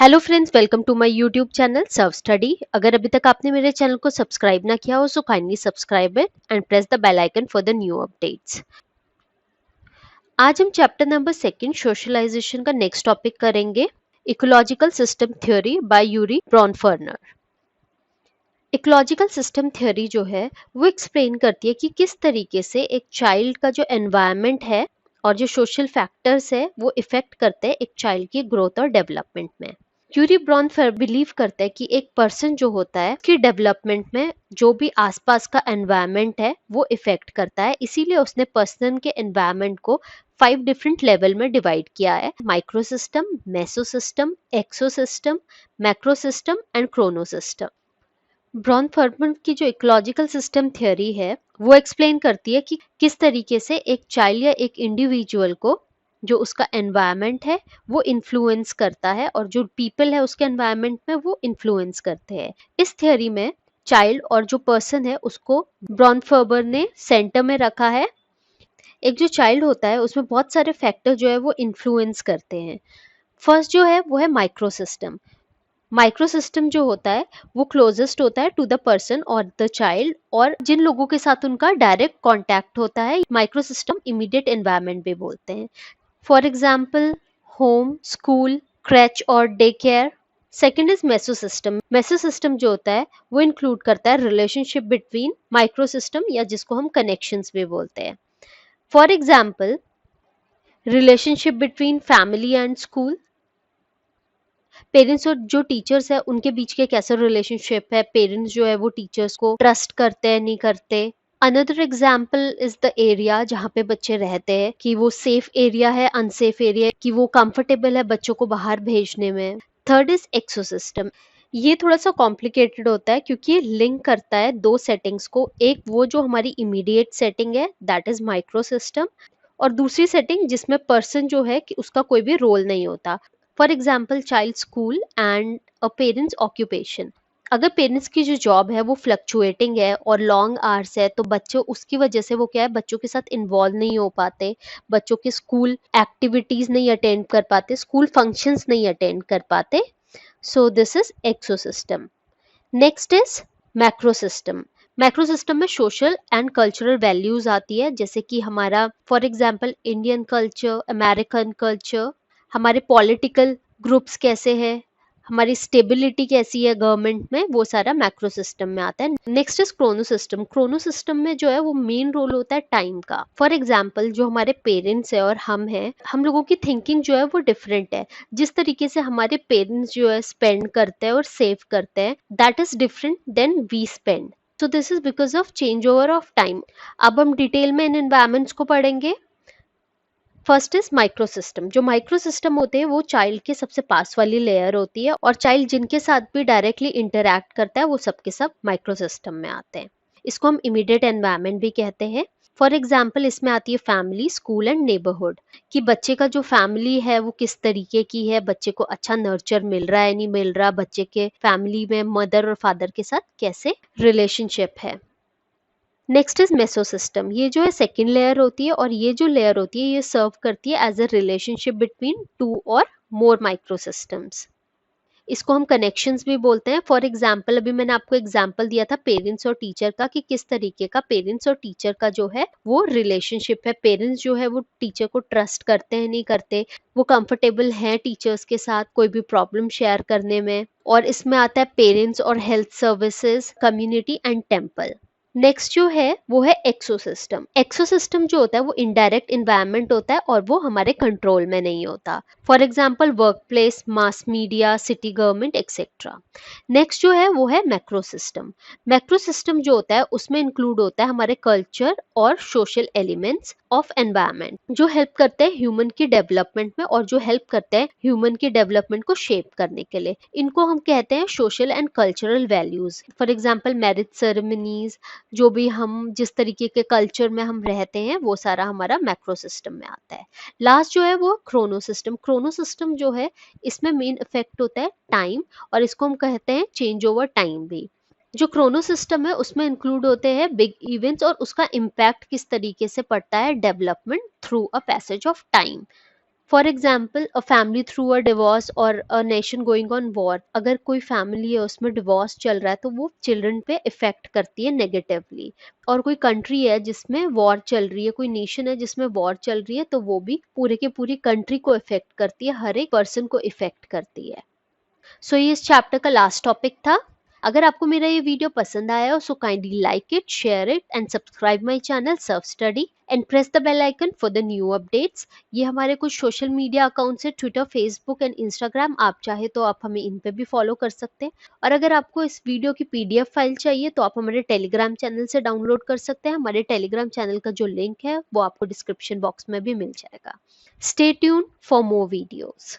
Hello friends, welcome to my YouTube channel Surf Study. अगर अभी तक आपने मेरे चैनल को सब्सक्राइब ना किया हो so kindly subscribe it and press the bell icon for the new updates. आज हम चैप्टर नंबर सेकंड सोशलाइजेशन का नेक्स्ट टॉपिक करेंगे, ecological system theory by Urie Bronfenbrenner. Ecological system theory जो है वो एक्सप्लेन करती है कि किस तरीके से एक चाइल्ड का जो एनवायरनमेंट है और जो सोशल फैक्टर्स है वो इफेक्ट करते हैं एक चाइल्ड की ग्रोथ और डेवलपमेंट में। क्यूरी ब्रॉनफेर बिलीव करता है कि एक पर्सन जो होता है उसकी डेवलपमेंट में जो भी आसपास का एनवायरनमेंट है वो इफेक्ट करता है, इसीलिए उसने पर्सन के एनवायरनमेंट को 5 डिफरेंट लेवल में डिवाइड किया है: micro system, meso system, exo system, macro system and chrono system. Bronfenbrenner की जो इकोलॉजिकल सिस्टम थ्योरी है वो एक्सप्लेन करती है कि किस तरीके से एक चाइल्ड या एक इंडिविजुअल को जो उसका एनवायरनमेंट है वो इन्फ्लुएंस करता है और जो पीपल है उसके एनवायरनमेंट में वो इन्फ्लुएंस करते हैं। इस थ्योरी में चाइल्ड और जो पर्सन है उसको ब्रॉनफर्बर ने सेंटर में रखा है। एक जो चाइल्ड होता है उसमें बहुत सारे फैक्टर जो है वो इन्फ्लुएंस करते हैं। फर्स्ट जो है वो है माइक्रो सिस्टम। माइक्रो सिस्टम जो होता है वो क्लोजेस्ट होता है टू द पर्सन और द चाइल्ड, और जिन लोगों के साथ उनका डायरेक्ट कांटेक्ट होता है माइक्रो सिस्टम इमीडिएट एनवायरनमेंट भी बोलते हैं। For example home, school, creche और day care. Second is meso system. Meso system जो होता है वो इंक्लूड करता है रिलेशनशिप बिटवीन माइक्रो सिस्टम या जिसको हम कनेक्शंस भी बोलते हैं। For example relationship between family and school. Parents और जो टीचर्स है उनके बीच के कैसा रिलेशनशिप है, पेरेंट्स जो है वो टीचर्स को ट्रस्ट करते हैं नहीं करते। Another example is the area जहाँ पे बच्चे रहते हैं, कि वो सेफ एरिया है, अनसेफ एरिया है, कि वो कंफर्टेबल है बच्चों को बाहर भेजने में। Third is exosystem. ये थोड़ा सा कॉम्प्लिकेटेड होता है क्योंकि ये लिंक करता है दो सेटिंग्स को, एक वो जो हमारी इमीडिएट सेटिंग है दैट इज माइक्रो सिस्टम, और दूसरी सेटिंग जिसमें पर्सन जो है कि उसका कोई भी रोल नहीं होता। For example child school and a parents occupation. अगर पेरेंट्स की जो जॉब है वो फ्लक्चुएटिंग है और लॉन्ग आवर्स है तो बच्चों उसकी वजह से वो क्या है, बच्चों के साथ इन्वॉल्व नहीं हो पाते, बच्चों के स्कूल एक्टिविटीज नहीं अटेंड कर पाते, स्कूल फंक्शंस नहीं अटेंड कर पाते। So this is exosystem. Next is macro system. Macro system में सोशल एंड कल्चरल वैल्यूज आती है, जैसे कि हमारा for example Indian culture, American culture, हमारे पॉलिटिकल ग्रुप्स कैसे हैं, हमारी स्टेबिलिटी कैसी है गवर्नमेंट में, वो सारा मैक्रो सिस्टम में आता है। Next is Chrono system. Chrono system में जो है वो मेन रोल होता है टाइम का। फॉर एग्जाम्पल जो हमारे पेरेंट्स है और हम हैं, हम लोगों की थिंकिंग जो है वो डिफरेंट है। जिस तरीके से हमारे पेरेंट्स जो है स्पेंड करते हैं और सेव करते हैं that is different than we spend. So this is because of change over of time. अब हम डिटेल में इन एनवायरमेंट्स को पढ़ेंगे। First is micro system. जो माइक्रो सिस्टम होते हैं वो चाइल्ड के सबसे पास वाली लेयर होती है, और चाइल्ड जिनके साथ भी डायरेक्टली इंटरैक्ट करता है वो सबके सब माइक्रो सिस्टम में आते हैं। इसको हम इमीडिएट एनवायरनमेंट भी कहते हैं। फॉर एग्जाम्पल इसमें आती है फैमिली, स्कूल एंड नेबरहुड, कि बच्चे का जो फैमिली है वो किस तरीके की है, बच्चे को अच्छा नर्चर मिल रहा है नहीं मिल रहा, बच्चे के फैमिली में मदर और फादर के साथ कैसे रिलेशनशिप है। Next is meso system. ये जो है सेकेंड लेयर होती है, और ये जो लेयर होती है ये सर्व करती है as a relationship between two or more micro systems. इसको हम कनेक्शंस भी बोलते हैं। फॉर एग्जाम्पल अभी मैंने आपको एग्जाम्पल दिया था पेरेंट्स और टीचर का, कि किस तरीके का पेरेंट्स और टीचर का जो है वो रिलेशनशिप है। पेरेंट्स जो है वो टीचर को ट्रस्ट करते हैं नहीं करते, वो कंफर्टेबल हैं टीचर्स के साथ कोई भी प्रॉब्लम शेयर करने में। और इसमें आता है पेरेंट्स और health services, community and temple. Next जो है वो है एक्सोसिस्टम। एक्सोसिस्टम जो होता है वो इनडायरेक्ट इन्वायरमेंट होता है और वो हमारे कंट्रोल में नहीं होता। For example work place, mass media, city government etcetera. Next जो है वो है मैक्रो सिस्टम। मैक्रो सिस्टम जो होता है उसमें इंक्लूड होता है हमारे कल्चर और सोशल एलिमेंट्स ऑफ एनवायरनमेंट, जो हेल्प करते हैं ह्यूमन की डेवलपमेंट में और जो हेल्प करते हैं ह्यूमन की डेवलपमेंट को शेप करने के लिए। इनको हम कहते हैं social and cultural values. For example marriage ceremonies, जो भी हम जिस तरीके के कल्चर में हम रहते हैं वो सारा हमारा मैक्रो सिस्टम में आता है। लास्ट जो है वो क्रोनो सिस्टम। क्रोनो सिस्टम जो है इसमें मेन इफेक्ट होता है टाइम, और इसको हम कहते हैं चेंज ओवर टाइम भी। जो क्रोनो सिस्टम है उसमें इंक्लूड होते हैं बिग इवेंट्स और उसका इम्पैक्ट किस तरीके से पड़ता है development through a passage of time. For example a family through a divorce और a nation going on war, अगर कोई फैमिली है उसमें डिवोर्स चल रहा है तो वो चिल्ड्रन पे इफेक्ट करती है नेगेटिवली। और कोई कंट्री है जिसमें वॉर चल रही है, कोई नेशन है जिसमें वॉर चल रही है, तो वो भी पूरे के पूरी कंट्री को इफेक्ट करती है, हर एक पर्सन को इफेक्ट करती है। सो ये इस चैप्टर का लास्ट टॉपिक था। अगर आपको मेरा ये वीडियो पसंद आया हो so kindly like it, share it and subscribe my channel Surf Study and press the bell icon for the new updates. ये हमारे कुछ सोशल मीडिया अकाउंट्स है, ट्विटर, फेसबुक एंड इंस्टाग्राम। आप चाहे तो आप हमें इन पे भी फॉलो कर सकते हैं। और अगर आपको इस वीडियो की पीडीएफ फाइल चाहिए तो आप हमारे टेलीग्राम चैनल से डाउनलोड कर सकते हैं। हमारे टेलीग्राम चैनल का जो लिंक है वो आपको डिस्क्रिप्शन बॉक्स में भी मिल जाएगा। Stay tune for more videos.